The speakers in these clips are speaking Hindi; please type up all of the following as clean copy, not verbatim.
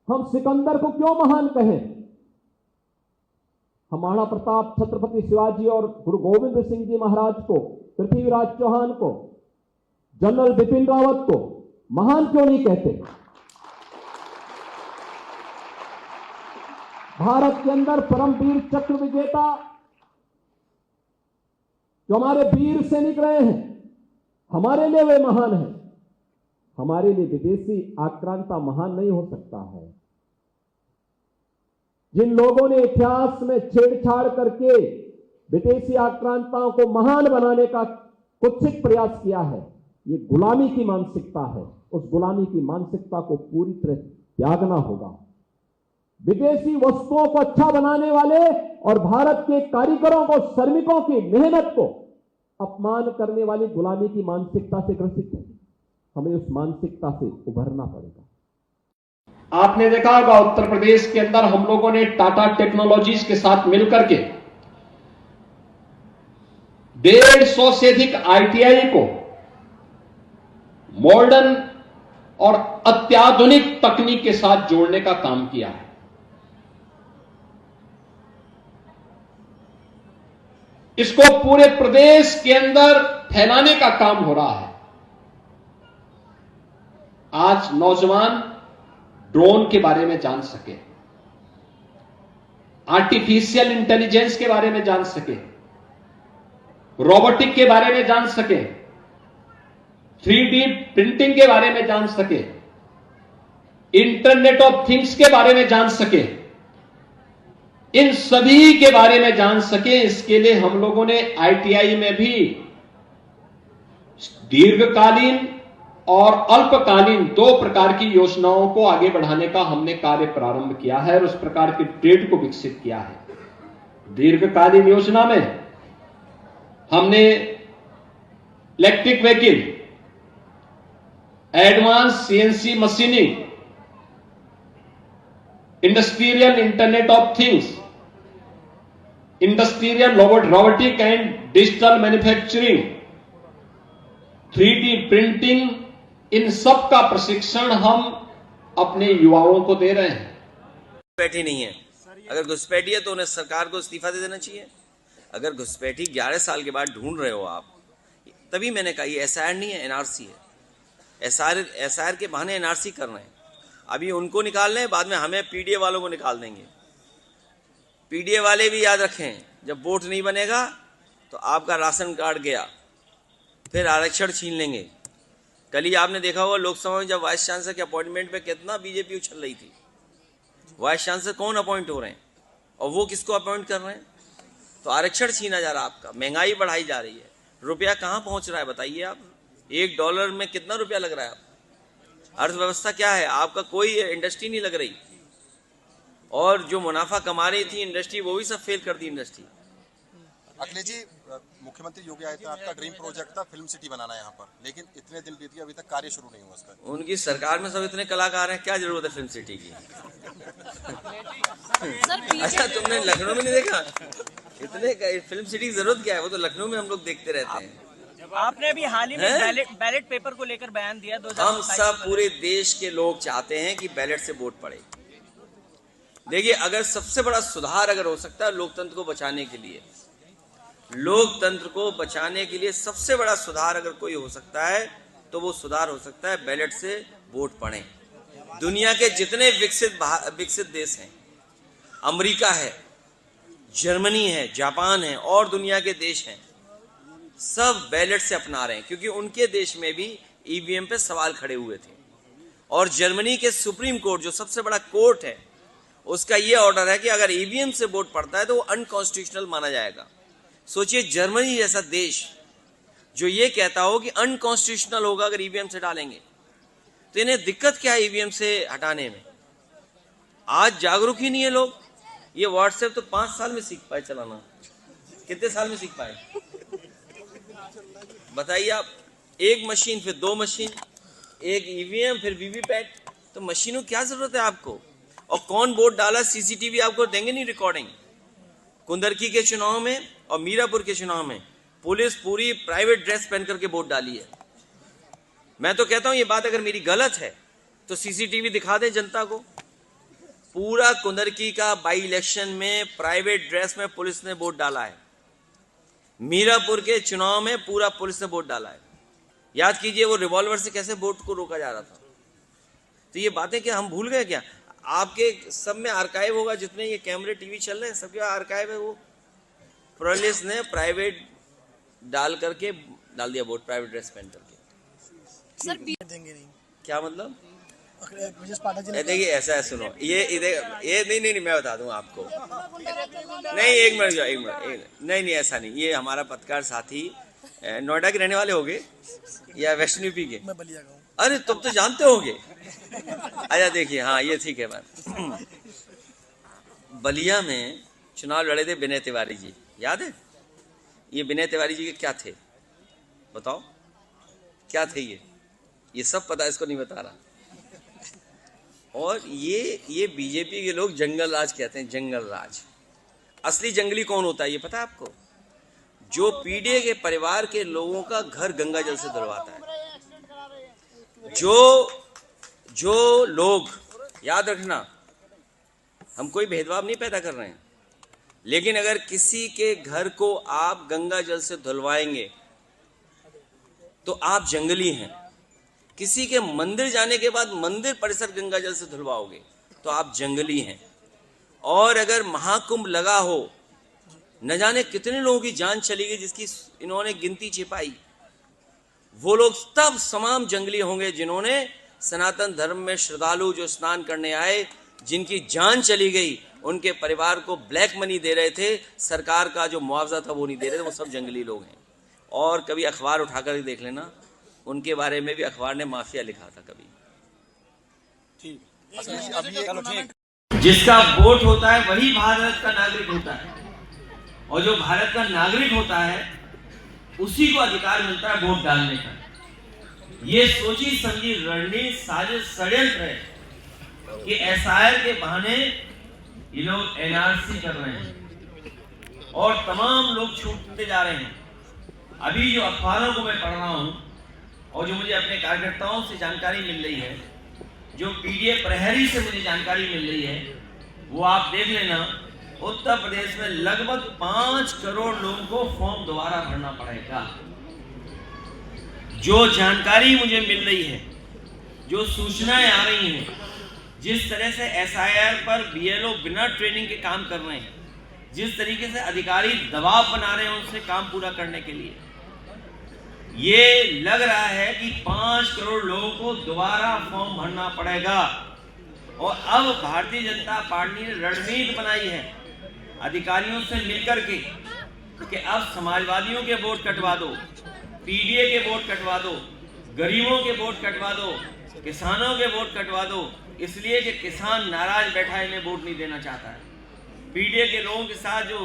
हम सिकंदर को क्यों महान कहें? हम महाराणा प्रताप, छत्रपति शिवाजी और गुरु गोविंद सिंह जी महाराज को, पृथ्वीराज चौहान को, जनरल बिपिन रावत को महान क्यों नहीं कहते? भारत के अंदर परमवीर चक्र विजेता जो हमारे वीर सैनिक रहे हैं, हमारे लिए वे महान हैं। हमारे लिए विदेशी आक्रांता महान नहीं हो सकता है। जिन लोगों ने इतिहास में छेड़छाड़ करके विदेशी आक्रांताओं को महान बनाने का कुत्सित प्रयास किया है, ये गुलामी की मानसिकता है। उस गुलामी की मानसिकता को पूरी तरह त्यागना होगा। विदेशी वस्तुओं को अच्छा बनाने वाले और भारत के कारीगरों को, श्रमिकों की मेहनत को अपमान करने वाली गुलामी की मानसिकता से ग्रसित है। हमें उस मानसिकता से उभरना पड़ेगा। आपने देखा होगा उत्तर प्रदेश के अंदर हम लोगों ने टाटा टेक्नोलॉजीज के साथ मिलकर के 150 से अधिक आईटीआई को मॉडर्न और अत्याधुनिक तकनीक के साथ जोड़ने का काम किया है। इसको पूरे प्रदेश के अंदर फैलाने का काम हो रहा है। आज नौजवान ड्रोन के बारे में जान सके, आर्टिफिशियल इंटेलिजेंस के बारे में जान सके, रोबोटिक के बारे में जान सके, 3D प्रिंटिंग के बारे में जान सके, इंटरनेट ऑफ थिंग्स के बारे में जान सके, इन सभी के बारे में जान सके। इसके लिए हम लोगों ने आईटीआई में भी दीर्घकालीन और अल्पकालीन 2 प्रकार की योजनाओं को आगे बढ़ाने का हमने कार्य प्रारंभ किया है और उस प्रकार के ट्रेड को विकसित किया है। दीर्घकालीन योजना में हमने electric vehicle, advance CNC machining, industrial internet of things, industrial robotic and digital manufacturing, 3D printing, इन सब का प्रशिक्षण हम अपने युवाओं को दे रहे हैं। घुसपैठी नहीं है। अगर घुसपैठी है तो उन्हें सरकार को इस्तीफा दे देना चाहिए। अगर घुसपैठी 11 साल के बाद ढूंढ रहे हो आप, तभी मैंने कहा ये एसआईआर नहीं है, एनआरसी है। एसआईआर के बहाने एनआरसी कर रहे हैं। अभी उनको निकाल लें, बाद में हमें पीडीए वालों को निकाल देंगे। पीडीए वाले भी याद रखें, जब वोट नहीं बनेगा तो आपका राशन कार्ड गया, फिर आरक्षण छीन लेंगे। कल ही आपने देखा होगा लोकसभा में जब वाइस चांसलर के अपॉइंटमेंट पे कितना बीजेपी उछल रही थी। वाइस चांसलर कौन अपॉइंट हो रहे हैं और वो किसको अपॉइंट कर रहे हैं? तो आरक्षण छीना जा रहा है आपका, महंगाई बढ़ाई जा रही है, रुपया कहाँ पहुंच रहा है बताइए आप। $1 में कितना रुपया लग रहा है? अर्थव्यवस्था क्या है आपका? कोई इंडस्ट्री नहीं लग रही, और जो मुनाफा कमा रही थी इंडस्ट्री, वो भी सब फेल कर दी इंडस्ट्री। अखिलेश जी, मुख्यमंत्री योगी आदित्यनाथ का ड्रीम प्रोजेक्ट था फिल्म सिटी बनाना यहाँ पर, लेकिन इतने दिन बीत गए, अभी तक कार्य शुरू नहीं हुआ उसका। उनकी सरकार में सब इतने कलाकार हैं, क्या जरूरत है फिल्म सिटी की? अच्छा, तुमने लखनऊ में नहीं देखा? इतने फिल्म सिटी की जरूरत क्या है? वो तो लखनऊ में हम लोग देखते रहते हैं। आपने अभी हाल ही में बैलेट पेपर को लेकर बयान दिया। हम सब पूरे देश के लोग चाहते हैं कि बैलेट से वोट पड़े। देखिए, अगर सबसे बड़ा सुधार अगर हो सकता है लोकतंत्र को बचाने के लिए, लोकतंत्र को बचाने के लिए सबसे बड़ा सुधार अगर कोई हो सकता है तो वो सुधार हो सकता है बैलेट से वोट पड़े। दुनिया के जितने विकसित देश हैं, अमेरिका है, जर्मनी है, जापान है और दुनिया के देश हैं, सब बैलेट से अपना रहे हैं, क्योंकि उनके देश में भी ईवीएम पे सवाल खड़े हुए थे। और जर्मनी के सुप्रीम कोर्ट, जो सबसे बड़ा कोर्ट है, उसका यह ऑर्डर है कि अगर ईवीएम से वोट पड़ता है तो वो अनकॉन्स्टिट्यूशनल माना जाएगा। सोचिए, जर्मनी जैसा देश जो ये कहता हो कि अनकॉन्स्टिट्यूशनल होगा अगर ईवीएम से डालेंगे, तो इन्हें दिक्कत क्या है ईवीएम से हटाने में? आज जागरूक ही नहीं है लोग। ये व्हाट्सएप तो 5 साल में सीख पाए चलाना, कितने साल में सीख पाए बताइए आप? एक मशीन, फिर 2 मशीन, एक ईवीएम, फिर वीवीपैट। तो मशीनों क्या जरूरत है आपको? और कौन वोट डाला, सीसीटीवी आपको देंगे नहीं रिकॉर्डिंग। कुंदरकी के चुनाव में और मीरापुर के चुनाव में पुलिस पूरी प्राइवेट ड्रेस पहन करके वोट डाली है। मैं तो कहता हूं ये बात अगर मेरी गलत है तो सीसीटीवी दिखा दें जनता को, पूरा कुंदरकी का बाई इलेक्शन में प्राइवेट ड्रेस में पुलिस ने वोट डाला है। मीरापुर के चुनाव में पूरा पुलिस ने वोट डाला है। याद कीजिए वो रिवॉल्वर से कैसे वोट को रोका जा रहा था। तो ये बातें क्या हम भूल गए क्या? आपके सब में आर्काइव होगा, जितने ये कैमरे टीवी चल रहे हैं सबके आर्काइव है। वो पुलिस ने प्राइवेट डाल करके डाल दिया वोट, प्राइवेट ड्रेस पहन करके। सर देंगे नहीं, क्या मतलब? देखिए ऐसा है, सुनो ये नहीं मैं बता दूं आपको। नहीं एक मिनट नहीं ऐसा नहीं। ये हमारा पत्रकार साथी नोएडा के रहने वाले होंगे या वेस्टर्न यूपी के? मैं बलिया का हूँ। अरे तुम तो जानते होंगे। अच्छा देखिए, हाँ ये ठीक है बात। बलिया में चुनाव लड़े थे विनय तिवारी जी, याद है? ये विनय तिवारी जी के क्या थे बताओ, क्या थे ये सब पता है, इसको नहीं बता रहा। और ये बीजेपी के लोग जंगल राज कहते हैं, जंगल राज। असली जंगली कौन होता है ये पता है आपको? जो पीडीए के परिवार के लोगों का घर गंगा जल से धुलवाता है। जो लोग, याद रखना, हम कोई भेदभाव नहीं पैदा कर रहे हैं, लेकिन अगर किसी के घर को आप गंगा जल से धुलवाएंगे तो आप जंगली हैं। किसी के मंदिर जाने के बाद मंदिर परिसर गंगा जल से धुलवाओगे तो आप जंगली हैं। और अगर महाकुंभ लगा हो, न जाने कितने लोगों की जान चली गई जिसकी इन्होंने गिनती छिपाई, वो लोग तब तमाम जंगली होंगे जिन्होंने सनातन धर्म में श्रद्धालु जो स्नान करने आए, जिनकी जान चली गई, उनके परिवार को ब्लैक मनी दे रहे थे, सरकार का जो मुआवजा था वो नहीं दे रहे थे, वो सब जंगली लोग हैं। और कभी अखबार उठाकर देख लेना, उनके बारे में भी अखबार ने माफिया लिखा था कभी। ठीक, जिसका वोट होता है वही भारत का नागरिक होता है, और जो भारत का नागरिक होता है उसी को अधिकार मिलता है वोट डालने का। ये सोची समझी रणनीति, साजिश, षड्यंत्र है कि एसआईआर के बहाने ये लोग एनआरसी कर रहे हैं और तमाम लोग छूटते जा रहे हैं। अभी जो अखबारों को मैं पढ़ रहा हूं और जो मुझे अपने कार्यकर्ताओं से जानकारी मिल रही है, जो पीडीए प्रहरी से मुझे जानकारी मिल रही है, वो आप देख लेना, उत्तर प्रदेश में लगभग 5 करोड़ लोगों को फॉर्म दोबारा भरना पड़ेगा। जो जानकारी मुझे मिल रही है, जो सूचनाएं आ रही हैं, जिस तरह से एसआईआर पर बीएलओ बिना ट्रेनिंग के काम कर रहे हैं, जिस तरीके से अधिकारी दबाव बना रहे हैं उनसे काम पूरा करने के लिए, ये लग रहा है कि 5 करोड़ लोगों को दोबारा फॉर्म भरना पड़ेगा। और अब भारतीय जनता पार्टी ने रणनीति बनाई है अधिकारियों से मिलकर के कि अब समाजवादियों के वोट कटवा दो, पीडीए के वोट कटवा दो, गरीबों के वोट कटवा दो, किसानों के वोट कटवा दो, इसलिए कि किसान नाराज बैठा है, इन्हें वोट नहीं देना चाहता है। पीडीए के लोगों के साथ जो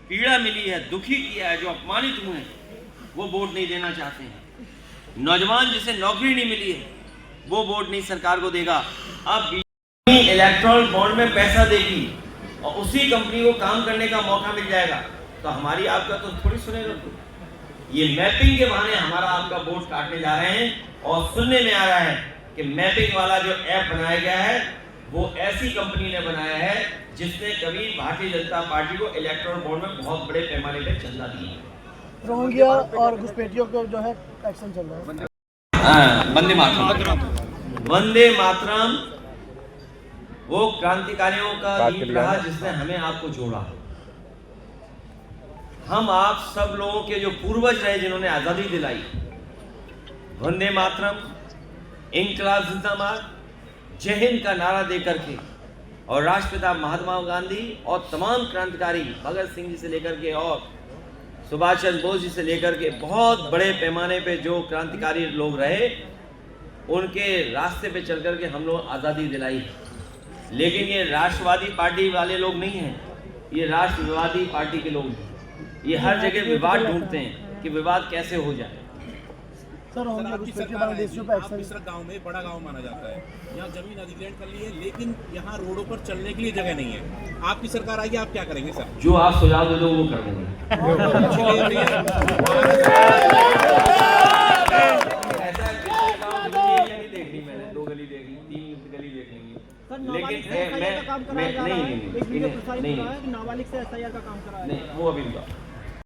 पीड़ा मिली है, दुखी किया है, जो अपमानित हुए हैं, वो वोट नहीं देना चाहते हैं। नौजवान जिसे नौकरी नहीं मिली है वो वोट नहीं सरकार को देगा। अब बीजेपी इलेक्ट्रॉल बॉन्ड में पैसा देगी और उसी कंपनी को काम करने का मौका मिल जाएगा, तो हमारी आपका तो थोड़ी सुनेगा। ये मैपिंग के बहाने हमारा आपका वोट काटने जा रहे हैं। और सुनने में आ रहा है कि मैपिंग वाला जो ऐप बनाया गया है वो ऐसी कंपनी ने बनाया है जिसने कभी भारतीय जनता पार्टी को इलेक्ट्रॉल बॉन्ड में बहुत बड़े पैमाने पर चंदा दिया है। रोहिंग्या और घुसपैठियों को जो है एक्शन चल रहा है। वंदे मातरम, वंदे मातरम वो क्रांतिकारियों का गीत रहा जिसने हमें आपको जोड़ा। हम आप सब लोगों के जो पूर्वज रहे जिन्होंने आजादी दिलाई, वंदे मातरम, इंकलाब जिंदाबाद, जय हिंद का नारा देकर के, और राष्ट्रपिता महात्मा गांधी और तमाम क्रांतिकारी भगत सिंह जी से लेकर के और सुभाष चंद्र बोस जी से लेकर के बहुत बड़े पैमाने पे जो क्रांतिकारी लोग रहे, उनके रास्ते पे चल कर के हम लोग आज़ादी दिलाई है। लेकिन ये राष्ट्रवादी पार्टी वाले लोग नहीं हैं, ये राष्ट्रवादी पार्टी के लोग हैं। ये हर जगह विवाद ढूंढते हैं कि विवाद कैसे हो जाए। सर आपकी गांव में बड़ा गांव माना जाता है, यहाँ जमीन अधिग्रहण कर ली है, लेकिन यहाँ रोडों पर चलने के लिए जगह नहीं है। आपकी सरकार आएगी, आप क्या करेंगे सर? जो आप सुझाव दे दो वो कर देंगे। ऐसा नहीं देखनी, मैंने 2 गली देख ली, 3 गली देख लेंगे। सर नाबालिग से एसआईआर का काम कराया जा रहा है। एक वीडियो प्रसारित हो रहा है कि नाबालिग से एसआईआर का काम कराया जा रहा है। नहीं वो अभी